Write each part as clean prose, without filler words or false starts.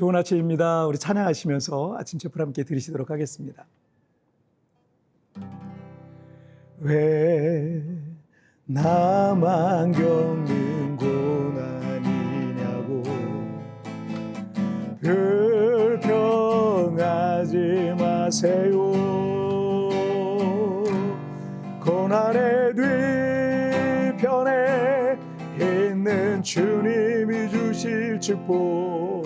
좋은 아침입니다. 우리 찬양하시면서 아침 제풀 함께 들으시도록 하겠습니다. 왜 나만 겪는 고난이냐고 불평하지 마세요. 고난의 뒤편에 있는 주님이 주실 축복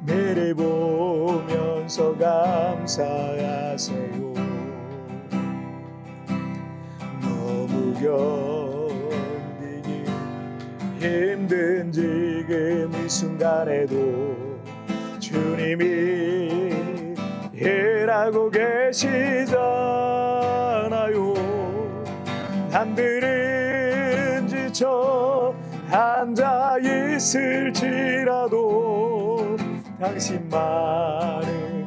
미리 보면서 감사하세요. 너무 견디기 힘든 지금 이 순간에도 주님이 일하고 계시잖아요. 남들은 지쳐 앉아 있을지라도 당신만은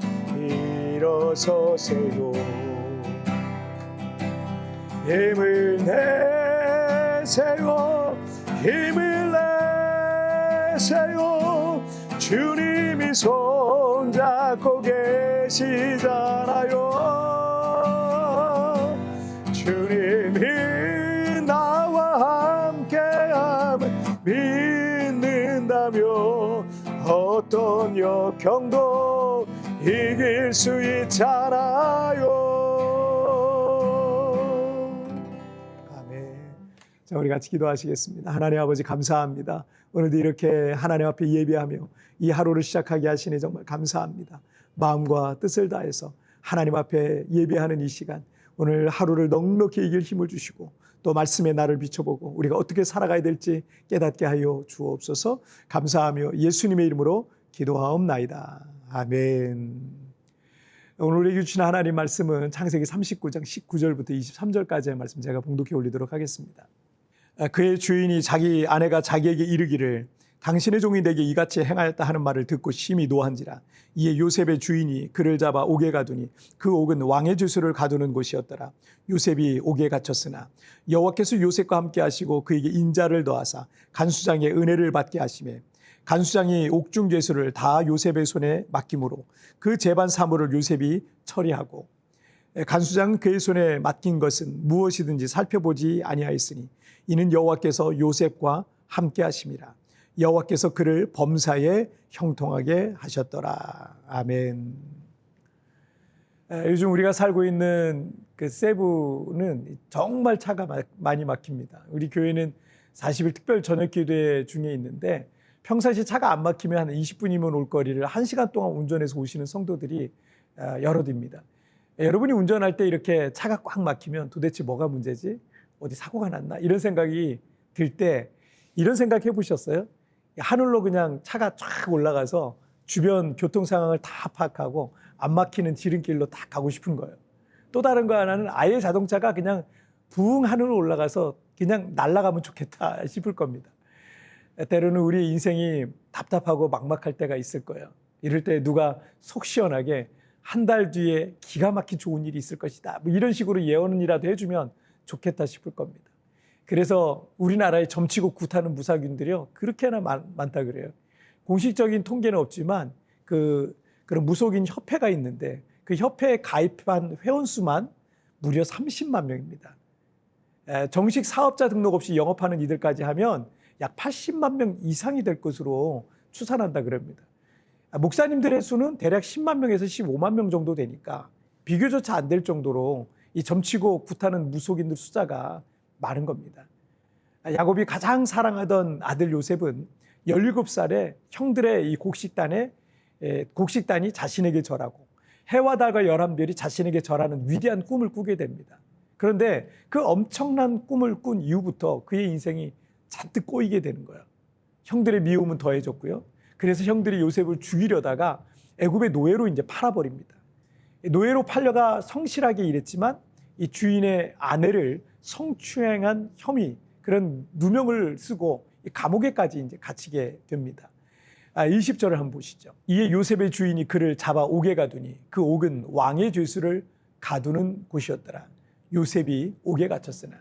일어서세요. 힘을 내세요. 힘을 내세요. 주님이 손잡고 계시잖아요. 주님이 나와 함께함을 믿는다며 어떤 역경도 이길 수 있잖아요. 아멘. 자, 우리 같이 기도하시겠습니다. 하나님 아버지 감사합니다. 오늘도 이렇게 하나님 앞에 예배하며 이 하루를 시작하게 하시니 정말 감사합니다. 마음과 뜻을 다해서 하나님 앞에 예배하는 이 시간, 오늘 하루를 넉넉히 이길 힘을 주시고 또 말씀의 날을 비춰보고 우리가 어떻게 살아가야 될지 깨닫게 하여 주옵소서. 감사하며 예수님의 이름으로 기도하옵나이다. 아멘. 오늘 우리에게 주신 하나님 말씀은 창세기 39장 19절부터 23절까지의 말씀 제가 봉독해 올리도록 하겠습니다. 그의 주인이 자기 아내가 자기에게 이르기를 당신의 종이 내게 이같이 행하였다 하는 말을 듣고 심히 노한지라. 이에 요셉의 주인이 그를 잡아 옥에 가두니 그 옥은 왕의 죄수를 가두는 곳이었더라. 요셉이 옥에 갇혔으나 여호와께서 요셉과 함께 하시고 그에게 인자를 더하사 간수장의 은혜를 받게 하시매 간수장이 옥중 죄수를 다 요셉의 손에 맡김으로 그 재반 사물을 요셉이 처리하고 간수장은 그의 손에 맡긴 것은 무엇이든지 살펴보지 아니하였으니 이는 여호와께서 요셉과 함께 하심이라. 여호와께서 그를 범사에 형통하게 하셨더라. 아멘. 요즘 우리가 살고 있는 그 세부는 정말 차가 많이 막힙니다. 우리 교회는 40일 특별 저녁 기도회 중에 있는데 평상시 차가 안 막히면 한 20분이면 올 거리를 1시간 동안 운전해서 오시는 성도들이 여럿입니다. 여러분이 운전할 때 이렇게 차가 꽉 막히면 도대체 뭐가 문제지? 어디 사고가 났나? 이런 생각이 들 때 이런 생각 해보셨어요? 하늘로 그냥 차가 쫙 올라가서 주변 교통 상황을 다 파악하고 안 막히는 지름길로 다 가고 싶은 거예요. 또 다른 거 하나는 아예 자동차가 그냥 붕 하늘로 올라가서 그냥 날아가면 좋겠다 싶을 겁니다. 때로는 우리 인생이 답답하고 막막할 때가 있을 거예요. 이럴 때 누가 속 시원하게 한 달 뒤에 기가 막힌 좋은 일이 있을 것이다, 뭐 이런 식으로 예언이라도 해주면 좋겠다 싶을 겁니다. 그래서 우리나라에 점치고 굿하는 무사균들이요 그렇게나 많다 그래요. 공식적인 통계는 없지만 그런 무속인 협회가 있는데 그 협회에 가입한 회원 수만 무려 30만 명입니다. 정식 사업자 등록 없이 영업하는 이들까지 하면 약 80만 명 이상이 될 것으로 추산한다 그럽니다. 목사님들의 수는 대략 10만 명에서 15만 명 정도 되니까 비교조차 안 될 정도로 이 점치고 굿하는 무속인들 숫자가 많은 겁니다. 야곱이 가장 사랑하던 아들 요셉은 17살에 형들의 이 곡식단이 자신에게 절하고 해와 달과 11별이 자신에게 절하는 위대한 꿈을 꾸게 됩니다. 그런데 그 엄청난 꿈을 꾼 이후부터 그의 인생이 잔뜩 꼬이게 되는 거예요. 형들의 미움은 더해졌고요. 그래서 형들이 요셉을 죽이려다가 애굽의 노예로 이제 팔아버립니다. 노예로 팔려가 성실하게 일했지만 이 주인의 아내를 성추행한 혐의, 그런 누명을 쓰고 감옥에까지 이제 갇히게 됩니다. 20절을 한번 보시죠. 이에 요셉의 주인이 그를 잡아 옥에 가두니 그 옥은 왕의 죄수를 가두는 곳이었더라. 요셉이 옥에 갇혔으나.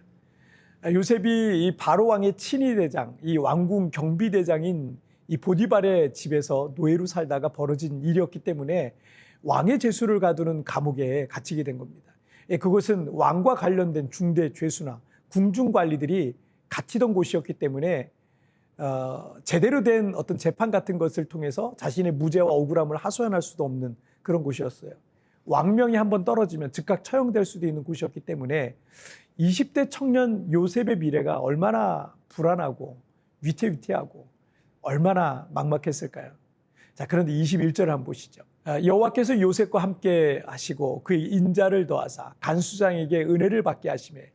요셉이 이 바로 왕의 친위 대장, 이 왕궁 경비 대장인 이 보디발의 집에서 노예로 살다가 벌어진 일이었기 때문에 왕의 죄수를 가두는 감옥에 갇히게 된 겁니다. 그것은 왕과 관련된 중대 죄수나 궁중 관리들이 갇히던 곳이었기 때문에 제대로 된 어떤 재판 같은 것을 통해서 자신의 무죄와 억울함을 하소연할 수도 없는 그런 곳이었어요. 왕명이 한번 떨어지면 즉각 처형될 수도 있는 곳이었기 때문에 20대 청년 요셉의 미래가 얼마나 불안하고 위태위태하고 얼마나 막막했을까요? 자, 그런데 21절을 한번 보시죠. 여호와께서 요셉과 함께 하시고 그의 인자를 더하사 간수장에게 은혜를 받게 하시매.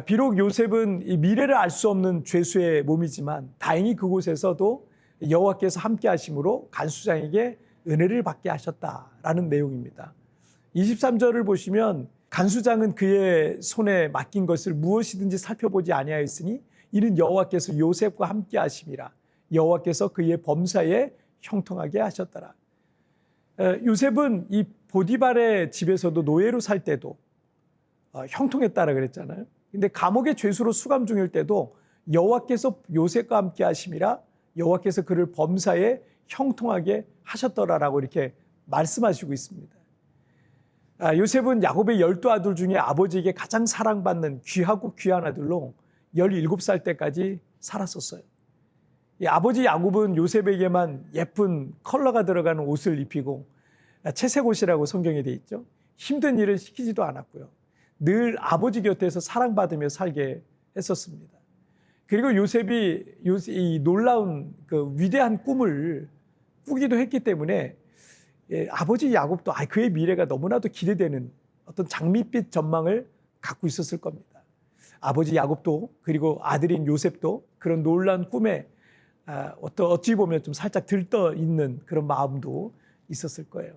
비록 요셉은 이 미래를 알 수 없는 죄수의 몸이지만 다행히 그곳에서도 여호와께서 함께 하심으로 간수장에게 은혜를 받게 하셨다라는 내용입니다. 23절을 보시면 간수장은 그의 손에 맡긴 것을 무엇이든지 살펴보지 아니하였으니 이는 여호와께서 요셉과 함께 하심이라. 여호와께서 그의 범사에 형통하게 하셨더라. 요셉은 이 보디발의 집에서도 노예로 살 때도 형통했다라 그랬잖아요. 근데 감옥의 죄수로 수감 중일 때도 여호와께서 요셉과 함께 하심이라 여호와께서 그를 범사에 형통하게 하셨더라라고 이렇게 말씀하시고 있습니다. 요셉은 야곱의 12아들 중에 아버지에게 가장 사랑받는 귀하고 귀한 아들로 17살 때까지 살았었어요. 이 아버지 야곱은 요셉에게만 예쁜 컬러가 들어가는 옷을 입히고 채색 옷이라고 성경에 되어 있죠. 힘든 일을 시키지도 않았고요. 늘 아버지 곁에서 사랑받으며 살게 했었습니다. 그리고 요셉이 이 놀라운 그 위대한 꿈을 꾸기도 했기 때문에 아버지 야곱도 그의 미래가 너무나도 기대되는 어떤 장밋빛 전망을 갖고 있었을 겁니다. 아버지 야곱도 그리고 아들인 요셉도 그런 놀라운 꿈에 어찌 보면 좀 살짝 들떠 있는 그런 마음도 있었을 거예요.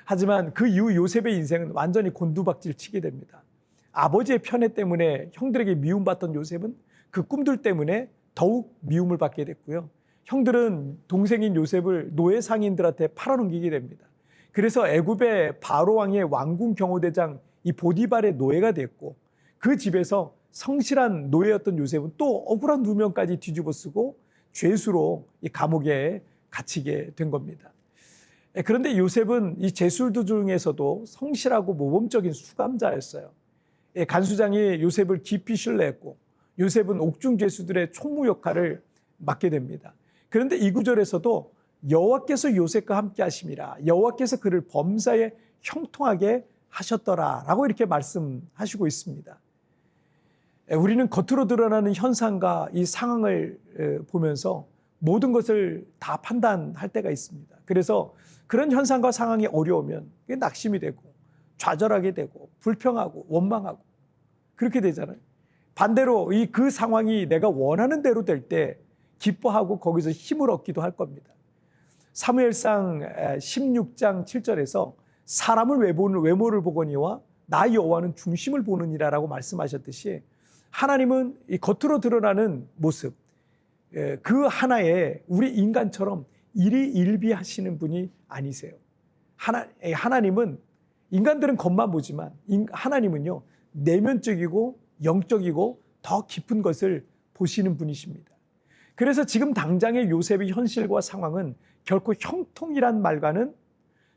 하지만 그 이후 요셉의 인생은 완전히 곤두박질 치게 됩니다. 아버지의 편애 때문에 형들에게 미움받던 요셉은 그 꿈들 때문에 더욱 미움을 받게 됐고요. 형들은 동생인 요셉을 노예 상인들한테 팔아넘기게 됩니다. 그래서 애굽의 바로 왕의 왕궁 경호대장 이 보디발의 노예가 됐고 그 집에서 성실한 노예였던 요셉은 또 억울한 누명까지 뒤집어 쓰고 죄수로 이 감옥에 갇히게 된 겁니다. 그런데 요셉은 이 죄수들 중에서도 성실하고 모범적인 수감자였어요. 간수장이 요셉을 깊이 신뢰했고 요셉은 옥중 죄수들의 총무 역할을 맡게 됩니다. 그런데 이 구절에서도 여호와께서 요셉과 함께 하심이라 여호와께서 그를 범사에 형통하게 하셨더라라고 이렇게 말씀하시고 있습니다. 우리는 겉으로 드러나는 현상과 이 상황을 보면서 모든 것을 다 판단할 때가 있습니다. 그래서 그런 현상과 상황이 어려우면 낙심이 되고 좌절하게 되고 불평하고 원망하고 그렇게 되잖아요. 반대로 그 상황이 내가 원하는 대로 될 때 기뻐하고 거기서 힘을 얻기도 할 겁니다. 사무엘상 16장 7절에서 사람을 외모를 보거니와 나 여호와는 중심을 보느니라라고 말씀하셨듯이 하나님은 이 겉으로 드러나는 모습 그 하나에 우리 인간처럼 일희일비하시는 분이 아니세요. 하나님은 인간들은 겉만 보지만 하나님은요 내면적이고 영적이고 더 깊은 것을 보시는 분이십니다. 그래서 지금 당장의 요셉의 현실과 상황은 결코 형통이란 말과는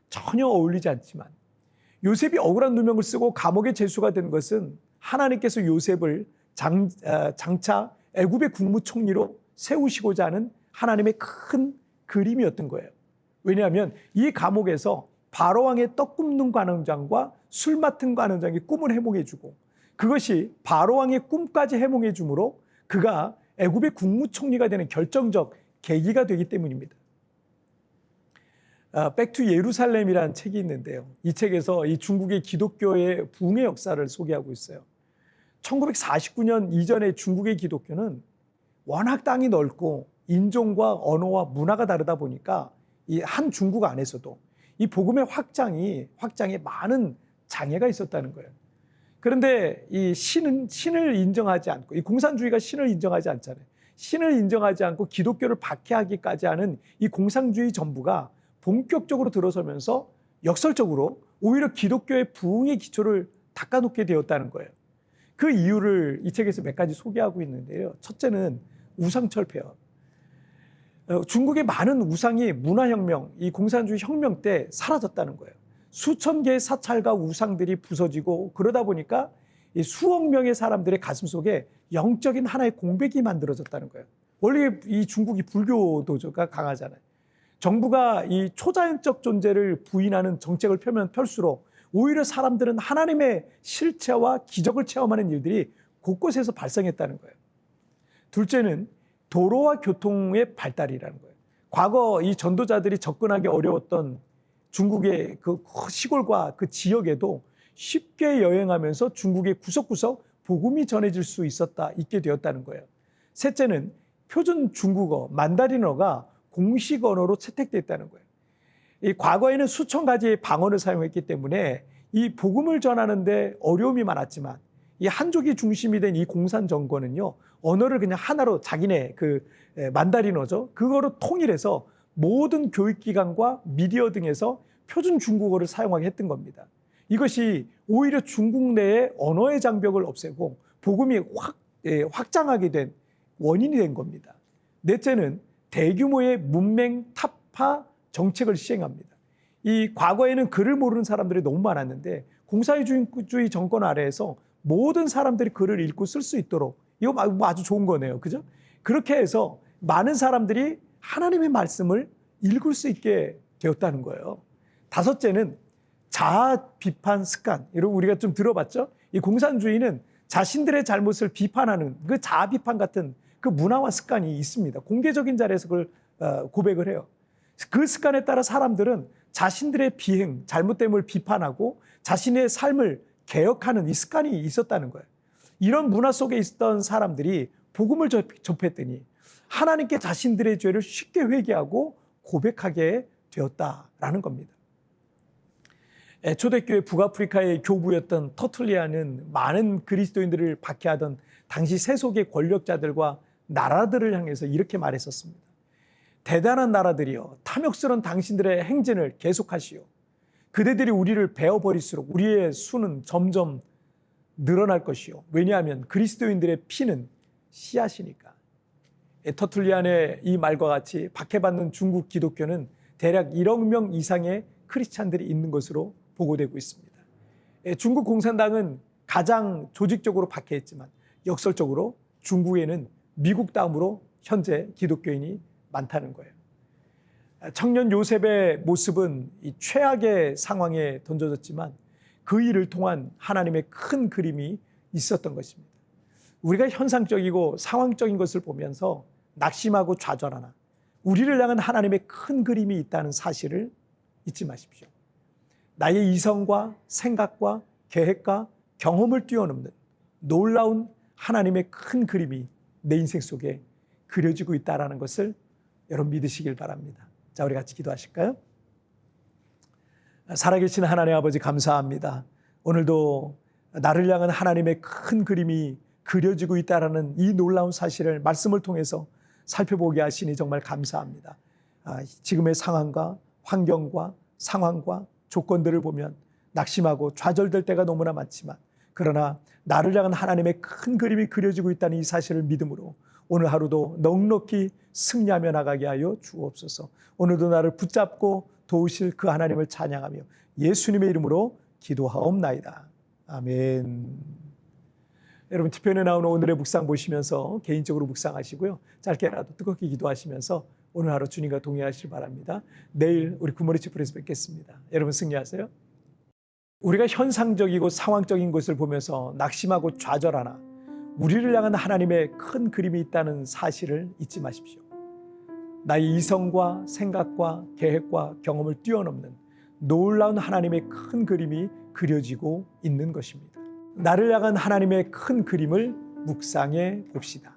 전혀 어울리지 않지만 요셉이 억울한 누명을 쓰고 감옥의 죄수가 된 것은 하나님께서 요셉을 장차 애굽의 국무총리로 세우시고자 하는 하나님의 큰 그림이었던 거예요. 왜냐하면 이 감옥에서 바로왕의 떡 굽는 관원장과 술 맡은 관원장이 꿈을 해몽해주고 그것이 바로왕의 꿈까지 해몽해주므로 그가 애굽의 국무총리가 되는 결정적 계기가 되기 때문입니다. 백투 예루살렘이라는 책이 있는데요. 이 책에서 이 중국의 기독교의 부흥의 역사를 소개하고 있어요. 1949년 이전의 중국의 기독교는 워낙 땅이 넓고 인종과 언어와 문화가 다르다 보니까 이 한 중국 안에서도 이 복음의 확장에 많은 장애가 있었다는 거예요. 그런데 이 신을 인정하지 않고 이 공산주의가 신을 인정하지 않잖아요. 신을 인정하지 않고 기독교를 박해하기까지 하는 이 공산주의 정부가 본격적으로 들어서면서 역설적으로 오히려 기독교의 부흥의 기초를 닦아놓게 되었다는 거예요. 그 이유를 이 책에서 몇 가지 소개하고 있는데요. 첫째는 우상철폐업. 중국의 많은 우상이 문화혁명, 이 공산주의 혁명 때 사라졌다는 거예요. 수천 개의 사찰과 우상들이 부서지고 그러다 보니까 이 수억 명의 사람들의 가슴 속에 영적인 하나의 공백이 만들어졌다는 거예요. 원래 이 중국이 불교도가 강하잖아요. 정부가 이 초자연적 존재를 부인하는 정책을 펴면 펼수록 오히려 사람들은 하나님의 실체와 기적을 체험하는 일들이 곳곳에서 발생했다는 거예요. 둘째는 도로와 교통의 발달이라는 거예요. 과거 이 전도자들이 접근하기 어려웠던 중국의 그 시골과 그 지역에도 쉽게 여행하면서 중국의 구석구석 복음이 전해질 수 있게 되었다는 거예요. 셋째는 표준 중국어, 만다린어가 공식 언어로 채택됐다는 거예요. 이 과거에는 수천 가지의 방언을 사용했기 때문에 이 복음을 전하는데 어려움이 많았지만 이 한족이 중심이 된 이 공산 정권은요, 언어를 그냥 하나로 자기네 그 만다린어죠. 그거로 통일해서 모든 교육기관과 미디어 등에서 표준 중국어를 사용하게 했던 겁니다. 이것이 오히려 중국 내의 언어의 장벽을 없애고 복음이 확장하게 된 원인이 된 겁니다. 넷째는 대규모의 문맹 타파 정책을 시행합니다. 이 과거에는 글을 모르는 사람들이 너무 많았는데 공산주의 정권 아래에서 모든 사람들이 글을 읽고 쓸 수 있도록, 이거 아주 좋은 거네요. 그죠? 그렇게 해서 많은 사람들이 하나님의 말씀을 읽을 수 있게 되었다는 거예요. 다섯째는 자아 비판 습관. 여러분 우리가 좀 들어봤죠? 이 공산주의는 자신들의 잘못을 비판하는 그 자아 비판 같은 그 문화와 습관이 있습니다. 공개적인 자리에서 그걸 고백을 해요. 그 습관에 따라 사람들은 자신들의 비행, 잘못됨을 비판하고 자신의 삶을 개혁하는 이 습관이 있었다는 거예요. 이런 문화 속에 있던 사람들이 복음을 접했더니 하나님께 자신들의 죄를 쉽게 회개하고 고백하게 되었다라는 겁니다. 초대교회 북아프리카의 교부였던 터툴리아는 많은 그리스도인들을 박해하던 당시 세속의 권력자들과 나라들을 향해서 이렇게 말했었습니다. 대단한 나라들이여, 탐욕스러운 당신들의 행진을 계속하시오. 그대들이 우리를 베어버릴수록 우리의 수는 점점 늘어날 것이요. 왜냐하면 그리스도인들의 피는 씨앗이니까. 터툴리안의 이 말과 같이 박해받는 중국 기독교는 대략 1억 명 이상의 크리스찬들이 있는 것으로 보고되고 있습니다. 중국 공산당은 가장 조직적으로 박해했지만 역설적으로 중국에는 미국 다음으로 현재 기독교인이 많다는 거예요. 청년 요셉의 모습은 이 최악의 상황에 던져졌지만 그 일을 통한 하나님의 큰 그림이 있었던 것입니다. 우리가 현상적이고 상황적인 것을 보면서 낙심하고 좌절하나 우리를 향한 하나님의 큰 그림이 있다는 사실을 잊지 마십시오. 나의 이성과 생각과 계획과 경험을 뛰어넘는 놀라운 하나님의 큰 그림이 내 인생 속에 그려지고 있다는 것을 여러분 믿으시길 바랍니다. 자, 우리 같이 기도하실까요? 살아계신 하나님 아버지 감사합니다. 오늘도 나를 향한 하나님의 큰 그림이 그려지고 있다는 이 놀라운 사실을 말씀을 통해서 살펴보게 하시니 정말 감사합니다. 지금의 상황과 환경과 상황과 조건들을 보면 낙심하고 좌절될 때가 너무나 많지만 그러나 나를 향한 하나님의 큰 그림이 그려지고 있다는 이 사실을 믿음으로 오늘 하루도 넉넉히 승리하며 나가게 하여 주옵소서. 오늘도 나를 붙잡고 도우실 그 하나님을 찬양하며 예수님의 이름으로 기도하옵나이다. 아멘. 여러분 티편에 나오는 오늘의 묵상 보시면서 개인적으로 묵상하시고요. 짧게라도 뜨겁게 기도하시면서 오늘 하루 주님과 동행하시길 바랍니다. 내일 우리 굿모닝 치프에서 뵙겠습니다. 여러분 승리하세요. 우리가 현상적이고 상황적인 것을 보면서 낙심하고 좌절하나 우리를 향한 하나님의 큰 그림이 있다는 사실을 잊지 마십시오. 나의 이성과 생각과 계획과 경험을 뛰어넘는 놀라운 하나님의 큰 그림이 그려지고 있는 것입니다. 나를 향한 하나님의 큰 그림을 묵상해 봅시다.